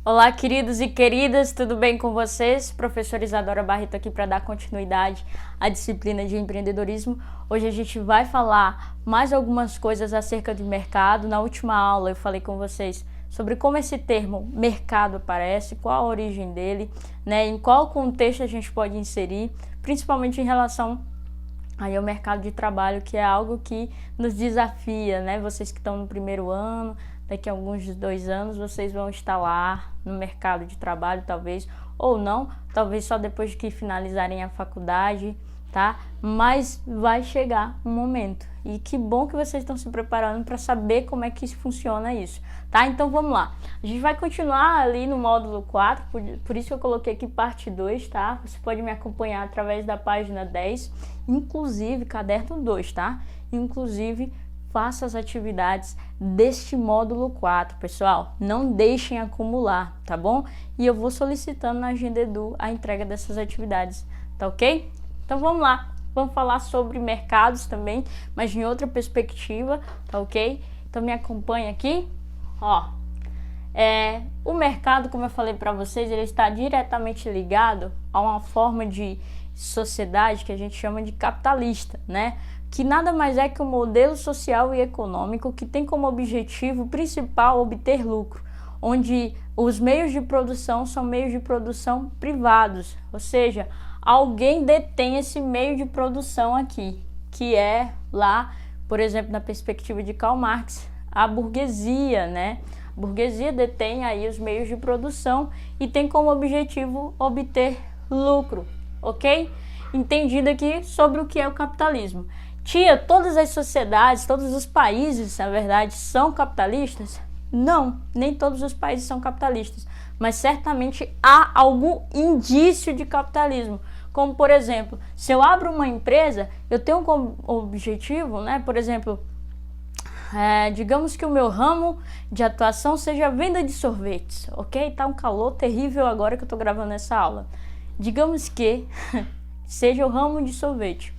Olá, queridos e queridas, tudo bem com vocês? Professora Isadora Barreto aqui para dar continuidade à disciplina de empreendedorismo. Hoje a gente vai falar mais algumas coisas acerca de mercado. Na última aula eu falei com vocês sobre como esse termo mercado aparece, qual a origem dele, em qual contexto a gente pode inserir, principalmente em relação aí ao mercado de trabalho, que é algo que nos desafia, Vocês que estão no primeiro ano, daqui a alguns 2 anos vocês vão estar lá no mercado de trabalho, talvez, ou não, talvez só depois que finalizarem a faculdade, tá? Mas vai chegar um momento, e que bom que vocês estão se preparando para saber como é que funciona isso, tá? Então vamos lá, a gente vai continuar ali no módulo 4, por isso eu coloquei aqui parte 2, tá? Você pode me acompanhar através da página 10, inclusive caderno 2, tá? Inclusive faça as atividades deste módulo 4, pessoal. Não deixem acumular, tá bom? E eu vou solicitando na Agenda Edu a entrega dessas atividades, tá ok? Então vamos lá, vamos falar sobre mercados também, mas em outra perspectiva, tá ok? Então me acompanha aqui, ó. O mercado, como eu falei para vocês, ele está diretamente ligado a uma forma de sociedade que a gente chama de capitalista, que nada mais é que um modelo social e econômico que tem como objetivo principal obter lucro, onde os meios de produção são meios de produção privados, ou seja, alguém detém esse meio de produção aqui, que é lá, por exemplo, na perspectiva de Karl Marx, a burguesia, A burguesia detém aí os meios de produção e tem como objetivo obter lucro, ok? Entendido aqui sobre o que é o capitalismo. Tia, todas as sociedades, todos os países, na verdade, são capitalistas? Não, nem todos os países são capitalistas, mas certamente há algum indício de capitalismo. Como, por exemplo, se eu abro uma empresa, eu tenho como objetivo, por exemplo, digamos que o meu ramo de atuação seja a venda de sorvetes, ok? Tá um calor terrível agora que eu tô gravando essa aula. Digamos que seja o ramo de sorvete.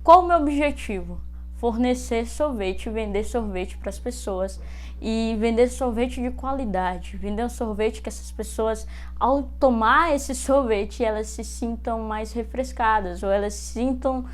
Qual o meu objetivo? Fornecer sorvete, vender sorvete para as pessoas e vender sorvete de qualidade, vender um sorvete que essas pessoas, ao tomar esse sorvete, elas se sintam mais refrescadas ou elas se sintam,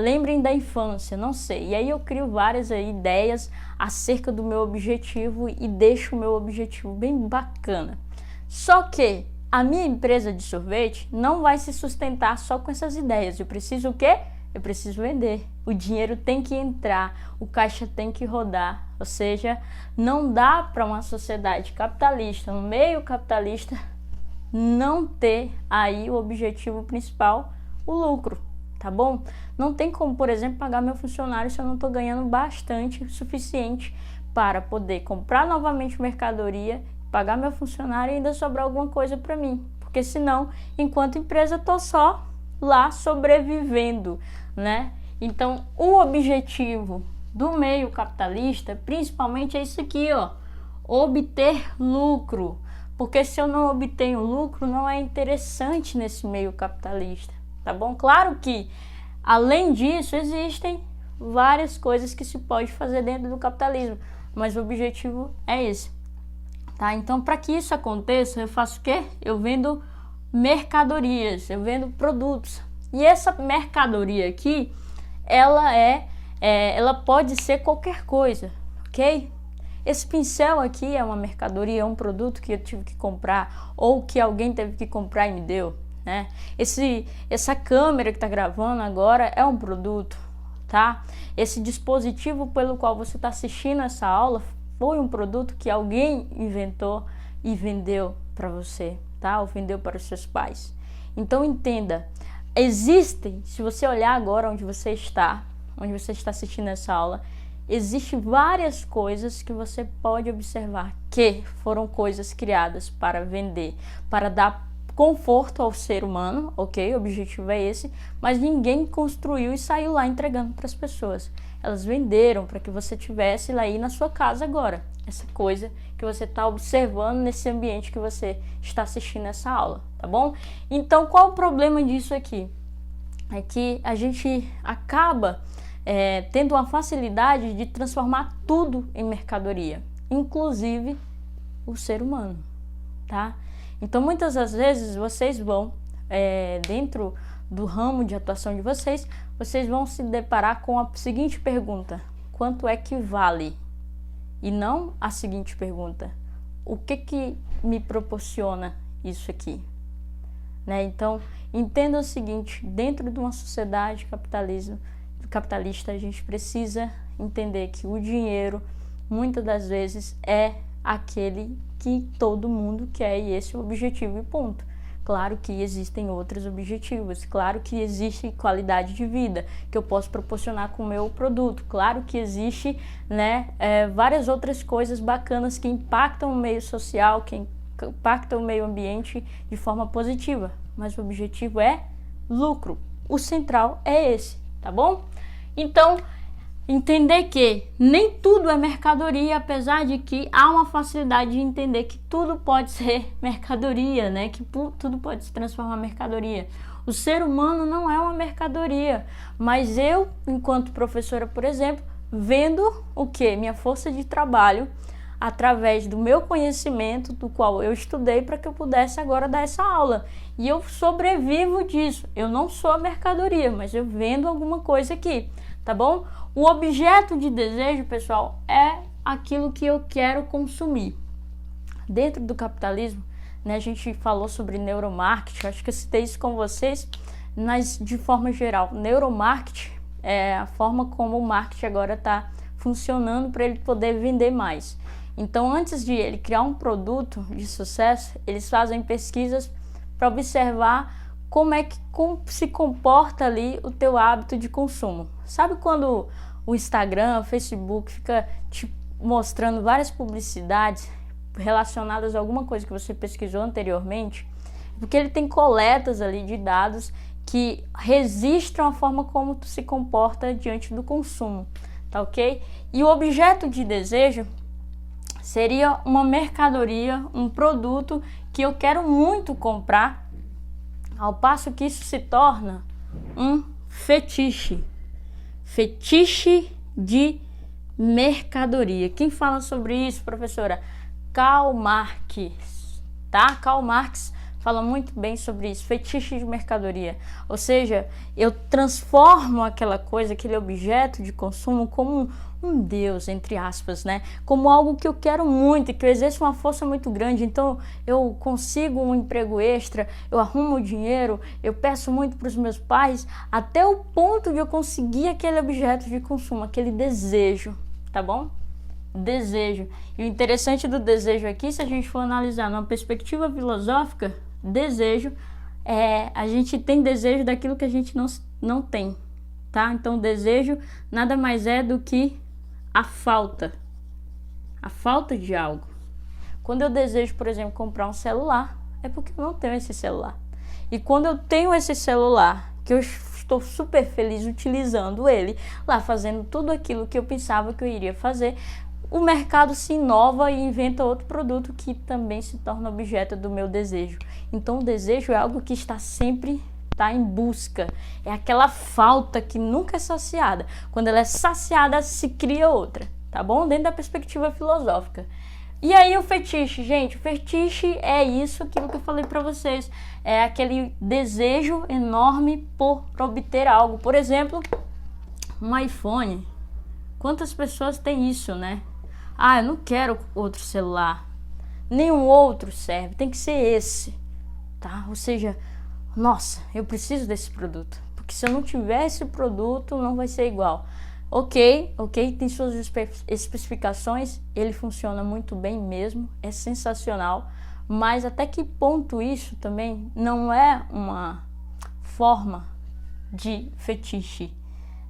lembrem da infância, não sei. E aí eu crio várias ideias acerca do meu objetivo e deixo o meu objetivo bem bacana. Só que a minha empresa de sorvete não vai se sustentar só com essas ideias. Eu preciso o quê? Eu preciso vender, o dinheiro tem que entrar, o caixa tem que rodar, ou seja, não dá para uma sociedade capitalista, um meio capitalista, não ter aí o objetivo principal, o lucro, tá bom? Não tem como, por exemplo, pagar meu funcionário se eu não estou ganhando bastante, o suficiente para poder comprar novamente mercadoria, pagar meu funcionário e ainda sobrar alguma coisa para mim, porque senão, enquanto empresa, eu tô só lá sobrevivendo, Então, o objetivo do meio capitalista, principalmente, é isso aqui, ó, obter lucro, porque se eu não obtenho lucro, não é interessante nesse meio capitalista, tá bom? Claro que, além disso, existem várias coisas que se pode fazer dentro do capitalismo, mas o objetivo é esse, tá? Então, para que isso aconteça, eu faço o quê? Eu vendo mercadorias, eu vendo produtos. E essa mercadoria aqui, ela pode ser qualquer coisa, ok? Esse pincel aqui é uma mercadoria, é um produto que eu tive que comprar ou que alguém teve que comprar e me deu, Essa câmera que está gravando agora é um produto, tá? Esse dispositivo pelo qual você está assistindo essa aula foi um produto que alguém inventou e vendeu para você, tá? Ou vendeu para os seus pais. Então entenda, existem, se você olhar agora onde você está assistindo essa aula, existem várias coisas que você pode observar que foram coisas criadas para vender, para dar conforto ao ser humano, ok? O objetivo é esse, mas ninguém construiu e saiu lá entregando para as pessoas. Elas venderam para que você tivesse lá aí na sua casa agora, essa coisa que você está observando nesse ambiente que você está assistindo essa aula, tá bom? Então, qual o problema disso aqui? É que a gente acaba tendo uma facilidade de transformar tudo em mercadoria, inclusive o ser humano. tá? Então, muitas das vezes, vocês vão, dentro do ramo de atuação de vocês vão se deparar com a seguinte pergunta: quanto é que vale? E não a seguinte pergunta: o que me proporciona isso aqui? Né? Então, entenda o seguinte: dentro de uma sociedade capitalista, a gente precisa entender que o dinheiro, muitas das vezes, é aquele que todo mundo quer, e esse é o objetivo e ponto. Claro que existem outros objetivos, claro que existe qualidade de vida que eu posso proporcionar com o meu produto, claro que existe, né, várias outras coisas bacanas que impactam o meio social, que impactam o meio ambiente de forma positiva, mas o objetivo é lucro, o central é esse, tá bom? Então, entender que nem tudo é mercadoria, apesar de que há uma facilidade de entender que tudo pode ser mercadoria, né? Que tudo pode se transformar em mercadoria. O ser humano não é uma mercadoria, mas eu, enquanto professora, por exemplo, vendo o que? Minha força de trabalho através do meu conhecimento, do qual eu estudei para que eu pudesse agora dar essa aula. E eu sobrevivo disso. Eu não sou a mercadoria, mas eu vendo alguma coisa aqui, tá bom? O objeto de desejo, pessoal, é aquilo que eu quero consumir. Dentro do capitalismo, né, a gente falou sobre neuromarketing, acho que eu citei isso com vocês, mas de forma geral, neuromarketing é a forma como o marketing agora está funcionando para ele poder vender mais. Então, antes de ele criar um produto de sucesso, eles fazem pesquisas para observar como é que se comporta ali o teu hábito de consumo. Sabe quando o Instagram, o Facebook fica te mostrando várias publicidades relacionadas a alguma coisa que você pesquisou anteriormente? Porque ele tem coletas ali de dados que registram a forma como tu se comporta diante do consumo, tá ok? E o objeto de desejo seria uma mercadoria, um produto que eu quero muito comprar, ao passo que isso se torna um fetiche. Fetiche de mercadoria. Quem fala sobre isso, professora? Karl Marx, tá? Karl Marx fala muito bem sobre isso, fetiche de mercadoria. Ou seja, eu transformo aquela coisa, aquele objeto de consumo como um Deus, entre aspas, né? Como algo que eu quero muito, que eu exerço uma força muito grande. Então, eu consigo um emprego extra, eu arrumo dinheiro, eu peço muito para os meus pais, até o ponto de eu conseguir aquele objeto de consumo, aquele desejo, tá bom? Desejo. E o interessante do desejo aqui, se a gente for analisar numa perspectiva filosófica, desejo a gente tem desejo daquilo que a gente não tem, tá? Então, desejo nada mais é do que a falta de algo. Quando eu desejo, por exemplo, comprar um celular, é porque eu não tenho esse celular. E quando eu tenho esse celular, que eu estou super feliz utilizando ele, lá fazendo tudo aquilo que eu pensava que eu iria fazer, o mercado se inova e inventa outro produto que também se torna objeto do meu desejo. Então, o desejo é algo que está sempre em busca. É aquela falta que nunca é saciada. Quando ela é saciada, se cria outra, tá bom? Dentro da perspectiva filosófica. E aí o fetiche, gente, o fetiche é isso, aquilo que eu falei para vocês. É aquele desejo enorme por obter algo. Por exemplo, um iPhone. Quantas pessoas têm isso, né? Ah, eu não quero outro celular. Nenhum outro serve, tem que ser esse, tá? Ou seja, nossa, eu preciso desse produto, porque se eu não tiver esse produto, não vai ser igual. Ok, tem suas especificações, ele funciona muito bem mesmo, é sensacional, mas até que ponto isso também não é uma forma de fetiche,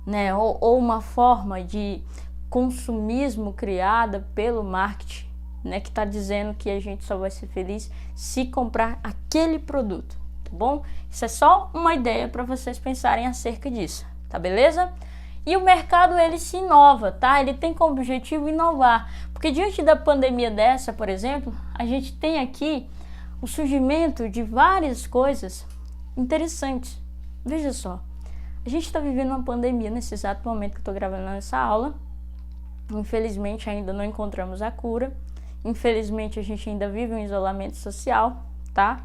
né? Ou uma forma de consumismo criada pelo marketing, né? Que está dizendo que a gente só vai ser feliz se comprar aquele produto, tá bom? Isso é só uma ideia para vocês pensarem acerca disso, tá beleza? E o mercado, ele se inova, tá? Ele tem como objetivo inovar, porque diante da pandemia dessa, por exemplo, a gente tem aqui o surgimento de várias coisas interessantes. Veja só, a gente está vivendo uma pandemia nesse exato momento que eu estou gravando essa aula. Infelizmente ainda não encontramos a cura Infelizmente, a gente ainda vive um isolamento social, tá?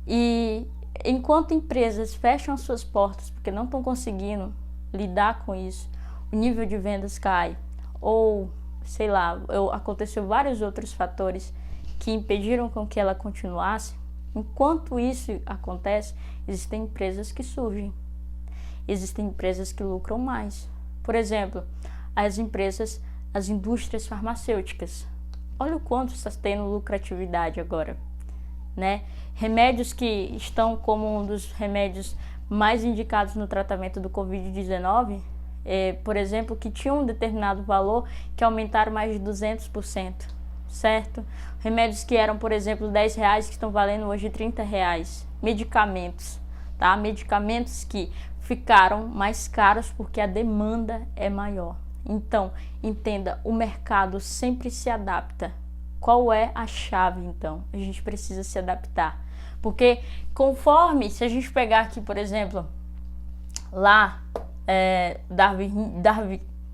E enquanto empresas fecham suas portas porque não estão conseguindo lidar com isso, o nível de vendas cai, ou sei lá, aconteceu vários outros fatores que impediram com que ela continuasse. Enquanto isso acontece, existem empresas que surgem, existem empresas que lucram mais. Por exemplo, as indústrias farmacêuticas. Olha o quanto está tendo lucratividade agora, né? Remédios que estão como um dos remédios mais indicados no tratamento do Covid-19, por exemplo, que tinham um determinado valor, que aumentaram mais de 200%, certo? Remédios que eram, por exemplo, R$10, que estão valendo hoje R$30. Medicamentos, tá? Medicamentos que ficaram mais caros porque a demanda é maior. Então, entenda, o mercado sempre se adapta. Qual é a chave, então? A gente precisa se adaptar. Porque conforme, se a gente pegar aqui, por exemplo, lá,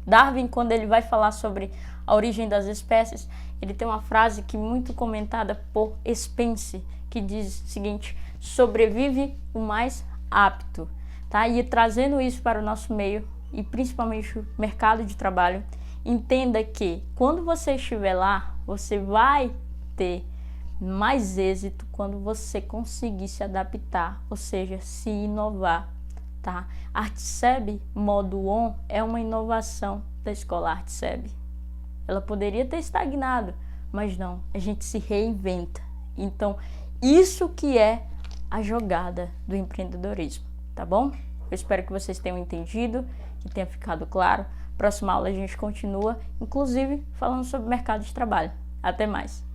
Darwin, quando ele vai falar sobre a origem das espécies, ele tem uma frase que é muito comentada por Spence, que diz o seguinte: sobrevive o mais apto, tá? E trazendo isso para o nosso meio, e principalmente o mercado de trabalho, entenda que quando você estiver lá, você vai ter mais êxito quando você conseguir se adaptar, ou seja, se inovar, tá? ArtSeb modo on é uma inovação da escola ArtSeb. Ela poderia ter estagnado, mas não, a gente se reinventa. Então, isso que é a jogada do empreendedorismo, tá bom? Eu espero que vocês tenham entendido, que tenha ficado claro. Próxima aula a gente continua, inclusive falando sobre mercado de trabalho. Até mais!